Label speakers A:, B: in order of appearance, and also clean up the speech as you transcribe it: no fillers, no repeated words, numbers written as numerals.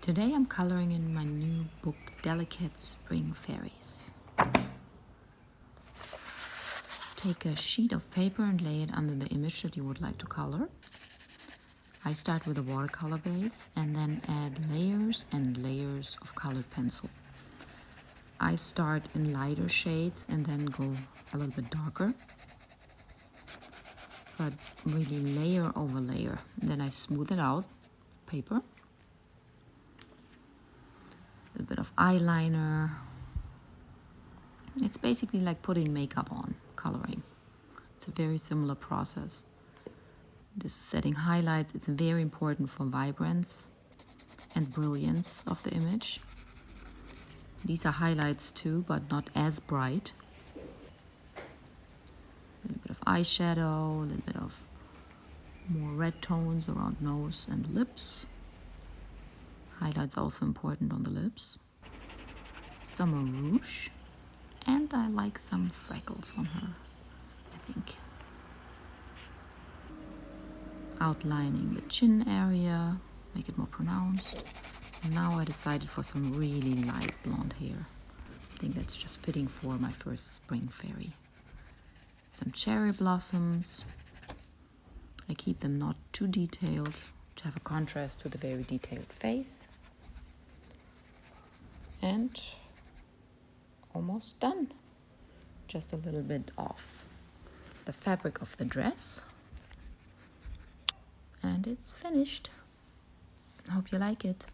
A: Today I'm coloring in my new book, Delicate Spring Fairies. Take a sheet of paper and lay it under the image that you would like to color. I start with a watercolor base and then add layers and layers of colored pencil. I start in lighter shades and then go a little bit darker, but really layer over layer. Then I smooth it out, paper. A little bit of eyeliner. It's basically like putting makeup on, coloring. It's a very similar process. This setting highlights, it's very important for vibrance and brilliance of the image. These are highlights too, but not as bright. A little bit of eyeshadow, a little bit of more red tones around nose and lips. Highlights also important on the lips. Summer rouge. And I like some freckles on her, I think. Outlining the chin area, make it more pronounced. And now I decided for some really light blonde hair. I think that's just fitting for my first spring fairy. Some cherry blossoms. I keep them not too detailed to have a contrast to the very detailed face. And almost done. Just a little bit off the fabric of the dress. And it's finished. I hope you like it.